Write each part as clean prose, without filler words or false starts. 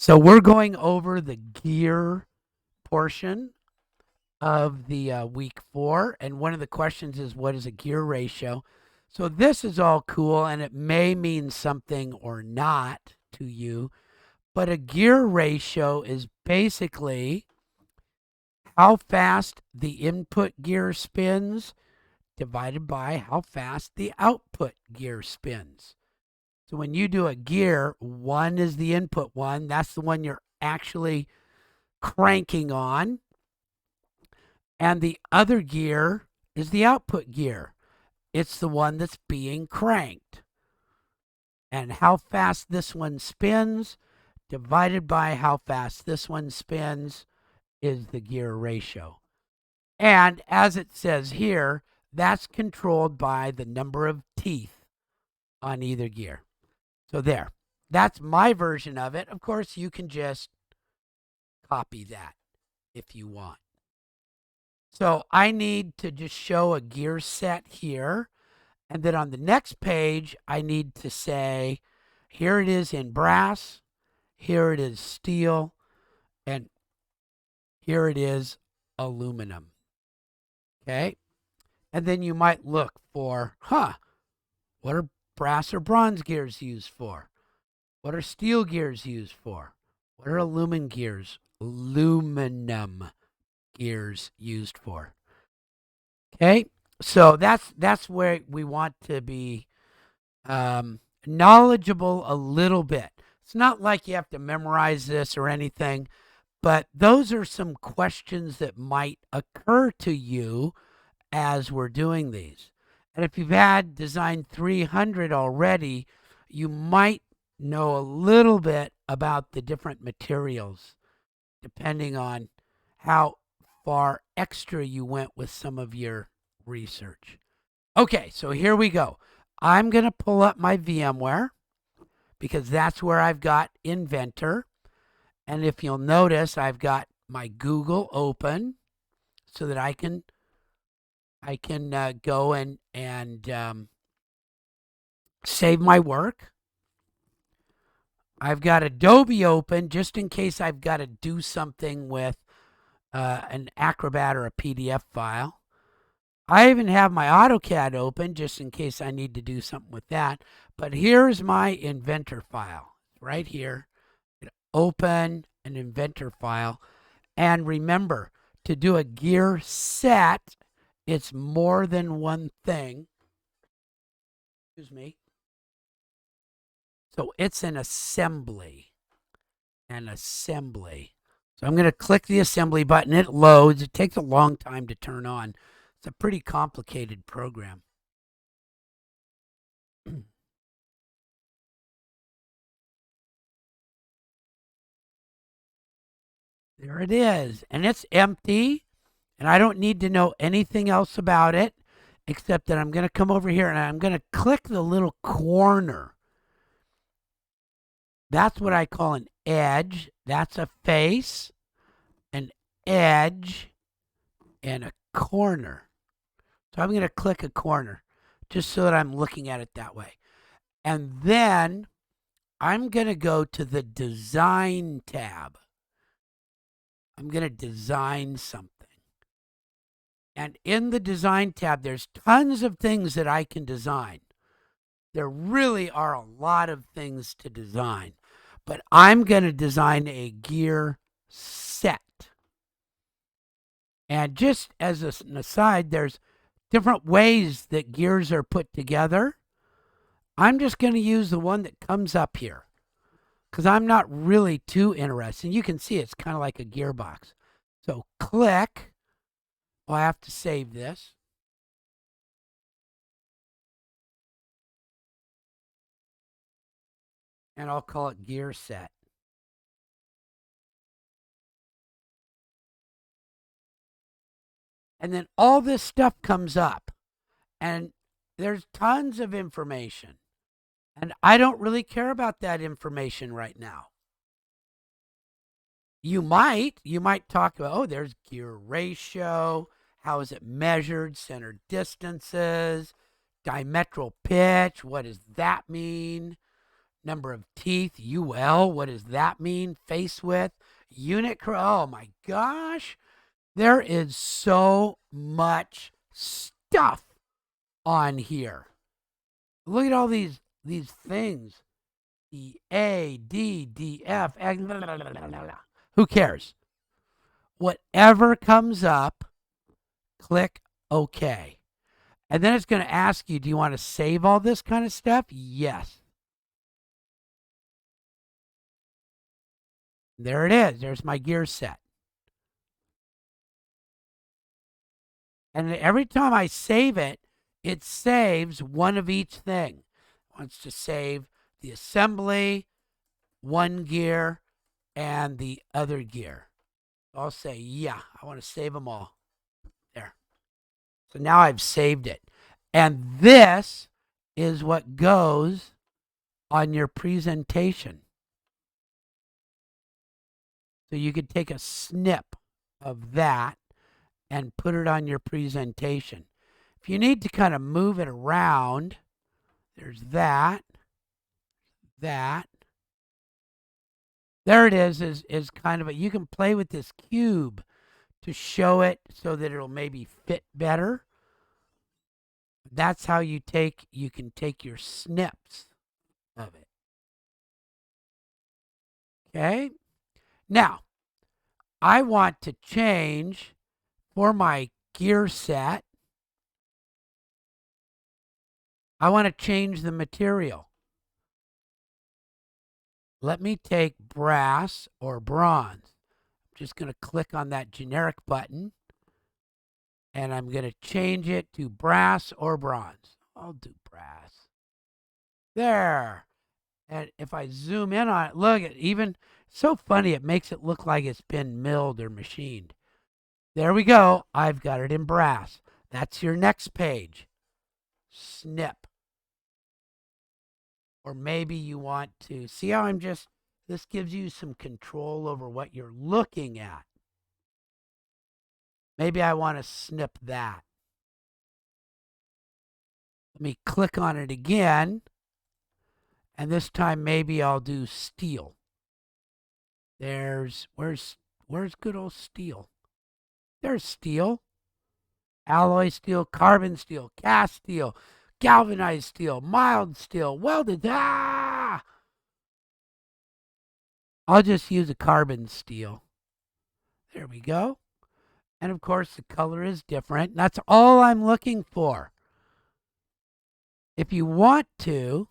So we're going over the gear portion of the week 4. And one of the questions is, what is a gear ratio? So this is all cool, and it may mean something or not to you. But a gear ratio is basically how fast the input gear spins divided by how fast the output gear spins. So when you do a gear, 1 is the input one. That's the one you're actually cranking on. And the other gear is the output gear. It's the one that's being cranked. And how fast this one spins divided by how fast this one spins is the gear ratio. And as it says here, that's controlled by the number of teeth on either gear. So there, that's my version of it. Of course, you can just copy that if you want. So I need to just show a gear set here. And then on the next page, I need to say, here it is in brass, here it is steel, and here it is aluminum. Okay? And then you might look for, what are brass or bronze gears used for? What are steel gears used for? What are aluminum gears used for? Okay? So that's where we want to be knowledgeable a little bit. It's not like you have to memorize this or anything, but those are some questions that might occur to you as we're doing these. And if you've had Design 300 already, you might know a little bit about the different materials depending on how far extra you went with some of your research. Okay, so here we go. I'm going to pull up my VMware because that's where I've got Inventor. And if you'll notice, I've got my Google open so that I can go and save my work. I've got Adobe open just in case I've got to do something with an Acrobat or a PDF file. I even have my AutoCAD open just in case I need to do something with that. But here's my Inventor file right here. Open an Inventor file. And remember, to do a gear set, it's more than one thing. Excuse me. So it's an assembly. An assembly. So I'm going to click the assembly button. It loads. It takes a long time to turn on. It's a pretty complicated program. There it is. And it's empty. And I don't need to know anything else about it except that I'm going to come over here and I'm going to click the little corner. That's what I call an edge. That's a face, an edge, and a corner. So I'm going to click a corner just so that I'm looking at it that way. And then I'm going to go to the Design tab. I'm going to design something. And in the Design tab, there's tons of things that I can design. There really are a lot of things to design. But I'm going to design a gear set. And just as an aside, there's different ways that gears are put together. I'm just going to use the one that comes up here because I'm not really too interested. You can see it's kind of like a gearbox. So click. Well, I have to save this. And I'll call it gear set. And then all this stuff comes up. And there's tons of information. And I don't really care about that information right now. You might talk about, oh, there's gear ratio. How is it measured? Center distances, diametral pitch. What does that mean? Number of teeth, UL, what does that mean? Face width, oh my gosh. There is so much stuff on here. Look at all these things. E, A, D, D, F. Who cares? Whatever comes up, click OK. And then it's going to ask you, do you want to save all this kind of stuff? Yes. There it is. There's my gear set. And every time I save it, it saves one of each thing. It wants to save the assembly, one gear, and the other gear. I'll say, yeah, I want to save them all. There. So now I've saved it. And this is what goes on your presentation. So you could take a snip of that and put it on your presentation. If you need to kind of move it around, there's that. There it is kind of you can play with this cube to show it so that it'll maybe fit better. That's how you can take your snips of it. Okay. Now, I want to change for my gear set. I want to change the material. Let me take brass or bronze. I'm just going to click on that generic button. And I'm going to change it to brass or bronze. I'll do brass. There. And if I zoom in on it, look at even so funny, it makes it look like it's been milled or machined. There we go. I've got it in brass. That's your next page. Snip. Or maybe you want to see how this gives you some control over what you're looking at. Maybe I want to snip that. Let me click on it again. And this time maybe I'll do steel. Where's good old steel? There's steel. Alloy steel, carbon steel, cast steel, galvanized steel, mild steel, welded. I'll just use a carbon steel. There we go. And of course the color is different. That's all I'm looking for. If you want to,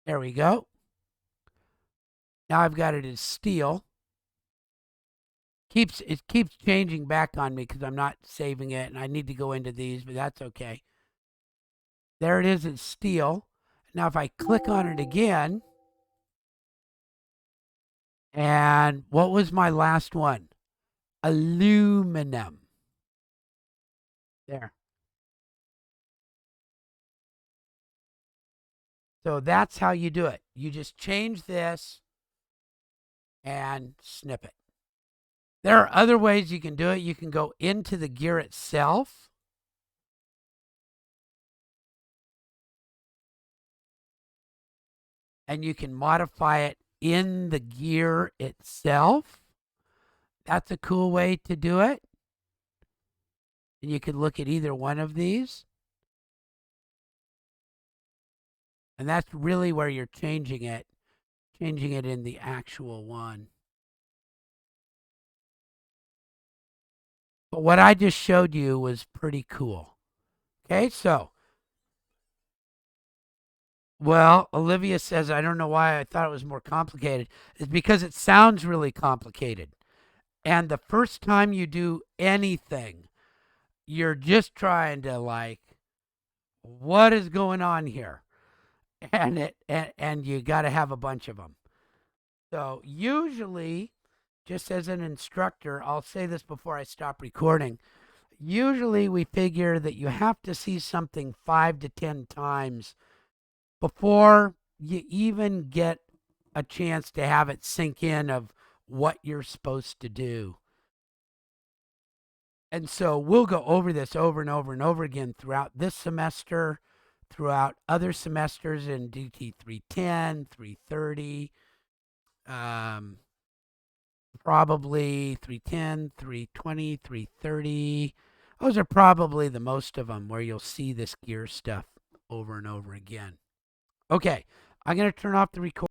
there we go. Now I've got it as steel. It keeps changing back on me because I'm not saving it and I need to go into these, but that's okay. There it is, it's steel. Now if I click on it again, and what was my last one? Aluminum. There. So that's how you do it. You just change this and snip it. There are other ways you can do it. You can go into the gear itself. And you can modify it in the gear itself. That's a cool way to do it. And you can look at either one of these. And that's really where you're changing it in the actual one. But what I just showed you was pretty cool. Okay, so. Well, Olivia says, I don't know why I thought it was more complicated. It's because it sounds really complicated. And the first time you do anything, you're just trying to what is going on here? And you got to have a bunch of them. So usually, just as an instructor, I'll say this before I stop recording. Usually we figure that you have to see something 5 to 10 times before you even get a chance to have it sink in of what you're supposed to do. And so we'll go over this over and over and over again throughout this semester, throughout other semesters in DT 310, 330, probably 310, 320, 330. Those are probably the most of them where you'll see this gear stuff over and over again. Okay, I'm going to turn off the record.